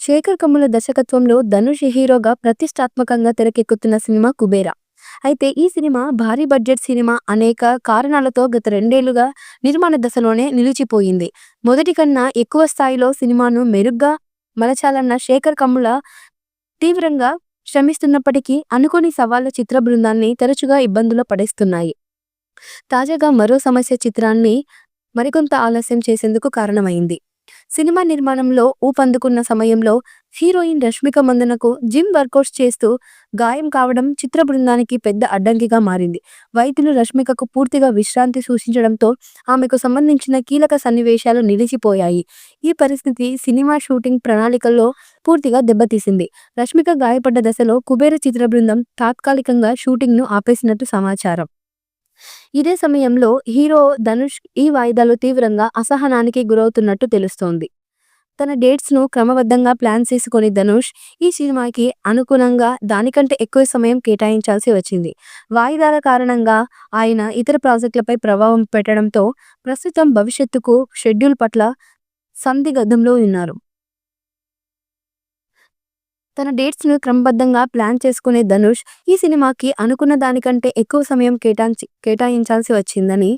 శేఖర్ కమ్ముల దర్శకత్వంలో ధనుష్ హీరోగా ప్రతిష్టాత్మకంగా తెరకెక్కుతున్న సినిమా 'కుబేర'. అయితే ఈ సినిమా భారీ బడ్జెట్ సినిమా అనేక కారణాలతో గత 2 ఏళ్లుగా నిర్మాణ దశలోనే నిలిచిపోయింది. మొదటి కన్నా ఎక్కువ స్థాయిలో సినిమాను మెరుగ్గా మలచాలన్న శేఖర్ కమ్ముల తీవ్రంగా శ్రమిస్తున్నప్పటికీ అనుకోని సవాళ్లు చిత్ర బృందాన్ని తరచుగా ఇబ్బందుల్లో పడేస్తున్నాయి. తాజాగా మరో సమస్య చిత్రాన్ని మరికొంత ఆలస్యం చేసేందుకు కారణమైంది. సినిమా నిర్మాణంలో ఊపందుకున్న సమయంలో హీరోయిన్ రష్మిక మందనకు జిమ్ వర్కౌట్స్ చేస్తూ గాయం కావడం చిత్ర బృందానికి పెద్ద అడ్డంకిగా మారింది. వైద్యులు రష్మికకు పూర్తిగా విశ్రాంతి సూచించడంతో ఆమెకు సంబంధించిన కీలక సన్నివేశాలు నిలిచిపోయాయి. ఈ పరిస్థితి సినిమా షూటింగ్ ప్రణాళికల్లో పూర్తిగా దెబ్బతీసింది. రష్మిక గాయపడ్డ దశలో కుబేర చిత్ర బృందం తాత్కాలికంగా షూటింగ్ను ఆపేసినట్టు సమాచారం. ఇదే సమయంలో హీరో ధనుష్ ఈ వాయిదాలు తీవ్రంగా అసహనానికి గురవుతున్నట్టు తెలుస్తోంది. తన డేట్స్ను క్రమబద్ధంగా ప్లాన్ చేసుకుని ధనుష్ ఈ సినిమాకి అనుగుణంగా దానికంటే ఎక్కువ సమయం కేటాయించాల్సి వచ్చింది. వాయిదాల కారణంగా ఆయన ఇతర ప్రాజెక్టులపై ప్రభావం పెట్టడంతో ప్రస్తుతం భవిష్యత్తుకు షెడ్యూల్ పట్ల సందిగ్ధంలో ఉన్నారు. తన డేట్స్ను క్రమబద్ధంగా ప్లాన్ చేసుకునే ధనుష్ ఈ సినిమాకి అనుకున్న దానికంటే ఎక్కువ సమయం కేటాయించాల్సి వచ్చిందని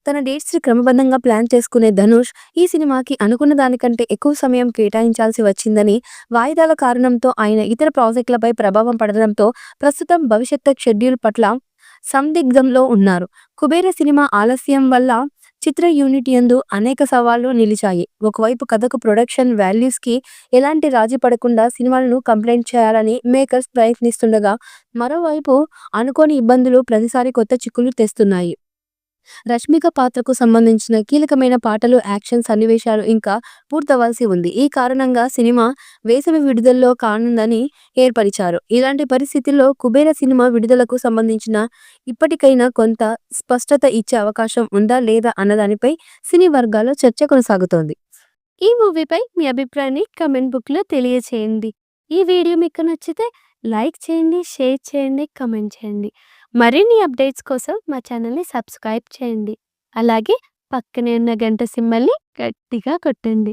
తన డేట్స్ని క్రమబద్ధంగా ప్లాన్ చేసుకునే ధనుష్ ఈ సినిమాకి అనుకున్న దానికంటే ఎక్కువ సమయం కేటాయించాల్సి వచ్చిందని వాయిదాల కారణంతో ఆయన ఇతర ప్రాజెక్టులపై ప్రభావం పడడంతో ప్రస్తుతం భవిష్యత్తు షెడ్యూల్ పట్ల సందిగ్ధంలో ఉన్నారు. కుబేర సినిమా ఆలస్యం వల్ల చిత్ర యూనిట్ యందు అనేక సవాళ్లు నిలిచాయి. ఒకవైపు కథకు ప్రొడక్షన్ వాల్యూస్కి ఎలాంటి రాజీ పడకుండా సినిమాలను కంప్లీట్ చేయాలని మేకర్స్ ప్రయత్నిస్తుండగా, మరోవైపు అనుకోని ఇబ్బందులు ప్రతిసారి కొత్త చిక్కులు తెస్తున్నాయి. రష్మిక పాత్రకు సంబంధించిన కీలకమైన పాటలు, యాక్షన్ సన్నివేశాలు ఇంకా పూర్తవలసి ఉంది. ఈ కారణంగా సినిమా వేసవి విడుదలలో కానుందని ఏర్పరిచారు. ఇలాంటి పరిస్థితుల్లో కుబేర సినిమా విడుదలకు సంబంధించిన ఇప్పటికైనా కొంత స్పష్టత ఇచ్చే అవకాశం ఉందా లేదా అన్నదానిపై సినీ వర్గాల్లో చర్చ కొనసాగుతోంది. ఈ మూవీపై మీ అభిప్రాయాన్ని కమెంట్ బుక్లో తెలియచేయండి. ఈ వీడియో మీకు నచ్చితే లైక్ చేయండి, షేర్ చేయండి, కమెంట్ చేయండి. మరిన్ని అప్డేట్స్ కోసం మా ఛానల్ని సబ్స్క్రైబ్ చేయండి. అలాగే పక్కనే ఉన్న గంట సింబల్ని గట్టిగా కొట్టండి.